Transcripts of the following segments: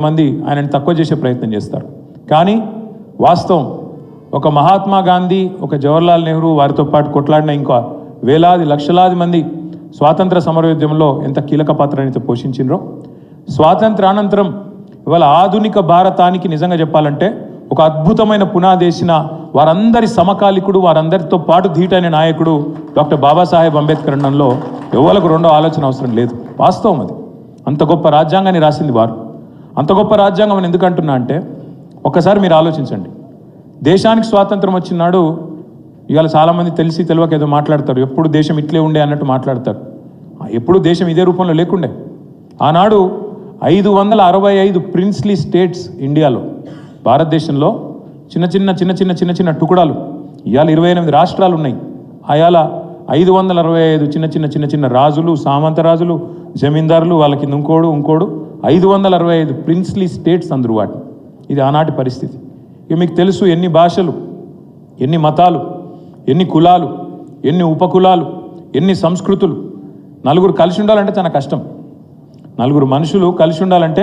మంది ఆయనని తక్కువ చేసే ప్రయత్నం చేస్తారు. కానీ వాస్తవం ఒక మహాత్మా గాంధీ, ఒక జవహర్లాల్ నెహ్రూ, వారితో పాటు కొట్లాడిన ఇంకా వేలాది లక్షలాది మంది స్వాతంత్ర సమరోద్యమంలో ఎంత కీలక పాత్రనైతే పోషించినరో, స్వాతంత్రానంతరం ఇవాళ ఆధునిక భారతానికి నిజంగా చెప్పాలంటే ఒక అద్భుతమైన పునాదేసిన వారందరి సమకాలికుడు, వారందరితో పాటు ధీటైన నాయకుడు డాక్టర్ బాబాసాహెబ్ అంబేద్కర్ అనడంలో ఎవరికి రెండో ఆలోచన అవసరం లేదు. వాస్తవం అది. అంత గొప్ప రాజ్యాంగాన్ని రాసింది వారు. అంత గొప్ప రాజ్యాంగం అని ఎందుకు అంటున్నా అంటే, ఒక్కసారి మీరు ఆలోచించండి. దేశానికి స్వాతంత్రం వచ్చినాడు ఇవాళ చాలామంది తెలిసి తెలియక ఏదో మాట్లాడతారు, ఎప్పుడు దేశం ఇట్లే ఉండే అన్నట్టు మాట్లాడతారు. ఎప్పుడు దేశం ఇదే రూపంలో లేకుండే. ఆనాడు 565 ప్రిన్స్లీ స్టేట్స్ ఇండియాలో, భారతదేశంలో చిన్న చిన్న టుకుడాలు. ఇవాళ 28 రాష్ట్రాలు ఉన్నాయి. అయాల 565 చిన్న చిన్న రాజులు, సామంత రాజులు, జమీందారులు, వాళ్ళ కింద ఇంకోడు 565 ప్రిన్స్లీ స్టేట్స్ అందరు వాటి. ఇది ఆనాటి పరిస్థితి. ఇక మీకు తెలుసు ఎన్ని భాషలు, ఎన్ని మతాలు, ఎన్ని కులాలు, ఎన్ని ఉపకులాలు, ఎన్ని సంస్కృతులు. నలుగురు కలిసి ఉండాలంటే చాలా కష్టం. నలుగురు మనుషులు కలిసి ఉండాలంటే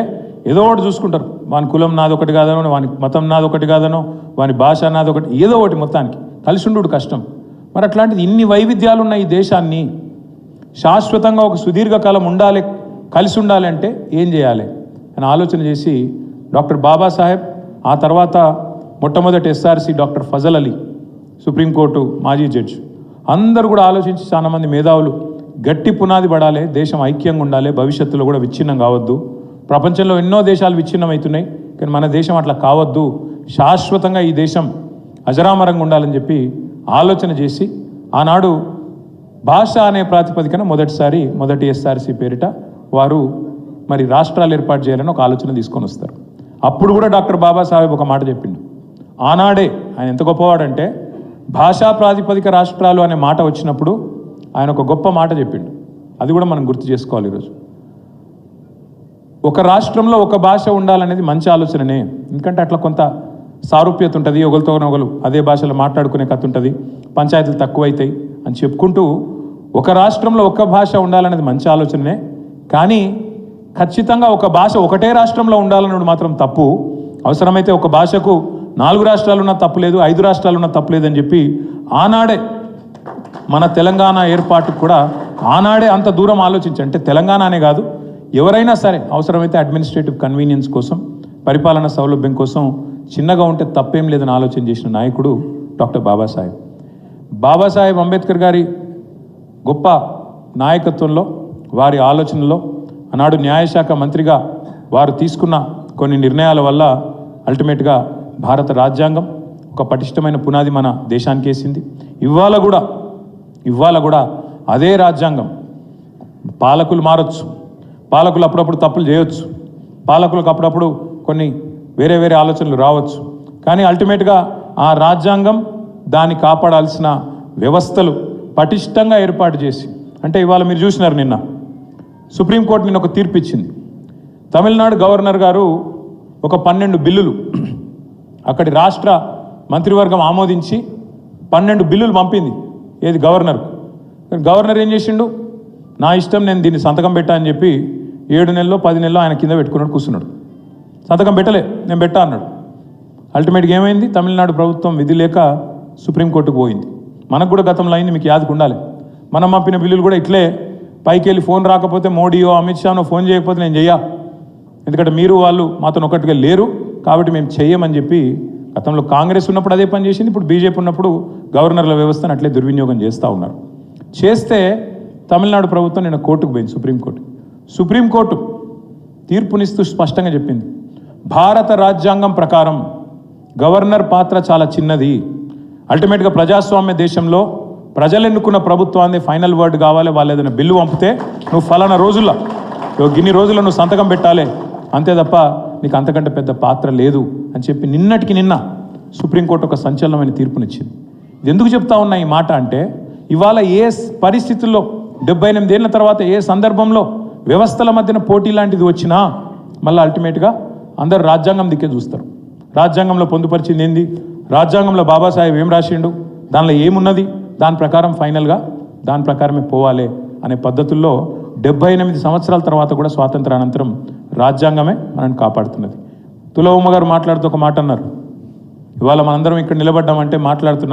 ఏదో ఒకటి చూసుకుంటారు. వాని కులం నాదొకటి కాదనో, వాని మతం నాదొకటి కాదనో, వాని భాష నాదొకటి, ఏదో ఒకటి మొత్తానికి కలిసి ఉండు కష్టం. మరి అట్లాంటిది ఇన్ని వైవిధ్యాలు ఉన్న ఈ దేశాన్ని శాశ్వతంగా ఒక సుదీర్ఘకాలం ఉండాలి, కలిసి ఉండాలి అంటే ఏం చేయాలి అని ఆలోచన చేసి డాక్టర్ బాబాసాహెబ్, ఆ తర్వాత మొట్టమొదటి SRC doctor Fazal Ali, supreme court మాజీ జడ్జి, అందరూ కూడా ఆలోచించి చాలామంది మేధావులు గట్టి పునాది పడాలి, దేశం ఐక్యంగా ఉండాలి, భవిష్యత్తులో కూడా విచ్ఛిన్నం కావద్దు. ప్రపంచంలో ఎన్నో దేశాలు విచ్ఛిన్నం అవుతున్నాయి, కానీ మన దేశం అట్లా కావద్దు, శాశ్వతంగా ఈ దేశం అజరామరంగా ఉండాలని చెప్పి ఆలోచన చేసి ఆనాడు భాష అనే ప్రాతిపదికన మొదటి ఎస్ఆర్సి పేరిట వారు మరి రాష్ట్రాలు ఏర్పాటు చేయాలని ఒక ఆలోచన తీసుకొని వస్తారు. అప్పుడు కూడా డాక్టర్ బాబాసాహెబ్ ఒక మాట చెప్పిండు. ఆనాడే ఆయన ఎంత గొప్పవాడంటే, భాషా ప్రాతిపదిక రాష్ట్రాలు అనే మాట వచ్చినప్పుడు ఆయన ఒక గొప్ప మాట చెప్పిండు. అది కూడా మనం గుర్తు చేసుకోవాలి ఈరోజు. ఒక రాష్ట్రంలో ఒక భాష ఉండాలనేది మంచి ఆలోచననే, ఎందుకంటే అట్లా కొంత సారూప్యత ఉంటుంది, ఒకరితో ఒకరు అదే భాషలో మాట్లాడుకునే కథ ఉంటుంది, పంచాయతీలు తక్కువైతాయి అని చెప్పుకుంటూ ఒక రాష్ట్రంలో ఒక భాష ఉండాలనేది మంచి ఆలోచననే. కానీ ఖచ్చితంగా ఒక భాష ఒకటే రాష్ట్రంలో ఉండాలన్నది మాత్రం తప్పు. అవసరమైతే ఒక భాషకు 4 రాష్ట్రాలు ఉన్న తప్పులేదు, 5 రాష్ట్రాలు ఉన్న తప్పులేదని చెప్పి ఆనాడే మన తెలంగాణ ఏర్పాటుకు కూడా ఆనాడే అంత దూరం ఆలోచించి, అంటే తెలంగాణ అనే కాదు, ఎవరైనా సరే అవసరమైతే అడ్మినిస్ట్రేటివ్ కన్వీనియన్స్ కోసం, పరిపాలన సౌలభ్యం కోసం చిన్నగా ఉంటే తప్పేం లేదని ఆలోచన చేసిన నాయకుడు డాక్టర్ బాబాసాహెబ్. బాబాసాహెబ్ అంబేద్కర్ గారి గొప్ప నాయకత్వంలో, వారి ఆలోచనలో ఆనాడు న్యాయశాఖ మంత్రిగా వారు తీసుకున్న కొన్ని నిర్ణయాల వల్ల అల్టిమేట్గా భారత రాజ్యాంగం ఒక పటిష్టమైన పునాది మన దేశానికి వేసింది. ఇవాళ కూడా అదే రాజ్యాంగం. పాలకులు మారచ్చు, పాలకులు అప్పుడప్పుడు తప్పులు చేయొచ్చు, పాలకులకు అప్పుడప్పుడు కొన్ని వేరే ఆలోచనలు రావచ్చు, కానీ అల్టిమేట్గా ఆ రాజ్యాంగం దాన్ని కాపాడాల్సిన వ్యవస్థలు పటిష్టంగా ఏర్పాటు చేసి, అంటే ఇవాళ మీరు చూసినారు, నిన్న సుప్రీంకోర్టు నిన్న ఒక తీర్పు ఇచ్చింది. తమిళనాడు గవర్నర్ గారు ఒక 12 బిల్లులు అక్కడి రాష్ట్ర మంత్రివర్గం ఆమోదించి 12 బిల్లులు పంపింది. ఏది గవర్నర్. గవర్నర్ ఏం చేసిండు, నా ఇష్టం, నేను దీన్ని సంతకం పెట్టా అని చెప్పి 7 నెలల్లో 10 నెలల్లో ఆయన కింద పెట్టుకున్నాడు, కూర్చున్నాడు. సంతకం పెట్టలే, నేను పెట్టా అన్నాడు. అల్టిమేట్గా ఏమైంది, తమిళనాడు ప్రభుత్వం విధి లేక సుప్రీంకోర్టుకు పోయింది. మనకు కూడా గతంలో అయింది, మీకు యాదకు ఉండాలి. మనం పంపిన బిల్లులు కూడా ఇట్లే పైకి వెళ్ళి ఫోన్ రాకపోతే, మోడీయో అమిత్ షానో ఫోన్ చేయకపోతే నేను చెయ్యా, ఎందుకంటే మీరు వాళ్ళు మాతో ఒకటిగా లేరు కాబట్టి మేము చెయ్యమని చెప్పి గతంలో కాంగ్రెస్ ఉన్నప్పుడు అదే పని చేసింది, ఇప్పుడు బీజేపీ ఉన్నప్పుడు గవర్నర్ల వ్యవస్థను అట్లే దుర్వినియోగం చేస్తూ ఉన్నారు. చేస్తే తమిళనాడు ప్రభుత్వం నిన్న కోర్టుకు పోయింది, సుప్రీంకోర్టు తీర్పునిస్తూ స్పష్టంగా చెప్పింది, భారత రాజ్యాంగం ప్రకారం గవర్నర్ పాత్ర చాలా చిన్నది. అల్టిమేట్గా ప్రజాస్వామ్య దేశంలో ప్రజలు ఎన్నుకున్న ప్రభుత్వాన్ని ఫైనల్ వర్డ్ కావాలి. వాళ్ళు ఏదైనా బిల్లు పంపితే నువ్వు ఫలానా రోజుల్లో, గిన్ని రోజుల్లో నువ్వు సంతకం పెట్టాలి, అంతే తప్ప నీకు అంతకంటే పెద్ద పాత్ర లేదు అని చెప్పి నిన్నటికి నిన్న సుప్రీంకోర్టు ఒక సంచలనమైన తీర్పునిచ్చింది. ఇది ఎందుకు చెప్తా ఉన్నా ఈ మాట అంటే, ఇవాళ ఏ పరిస్థితుల్లో 78 ఏళ్ల తర్వాత ఏ సందర్భంలో వ్యవస్థల మధ్యన పోటీ లాంటిది వచ్చినా మళ్ళీ అల్టిమేట్గా అందరు రాజ్యాంగం దిక్కే చూస్తారు. రాజ్యాంగంలో పొందుపరిచింది ఏంది, రాజ్యాంగంలో బాబాసాహెబ్ ఏం రాసిండు, దానిలో ఏమున్నది, దాని ప్రకారం ఫైనల్గా దాని ప్రకారమే పోవాలి అనే పద్ధతుల్లో 78 సంవత్సరాల తర్వాత కూడా స్వాతంత్రానంతరం రాజ్యాంగమే మనల్ని కాపాడుతున్నది. తులవమ్మ గారు మాట్లాడుతూ ఒక మాట అన్నారు, ఇవాళ మనందరం ఇక్కడ నిలబడ్డామంటే మాట్లాడుతున్నాం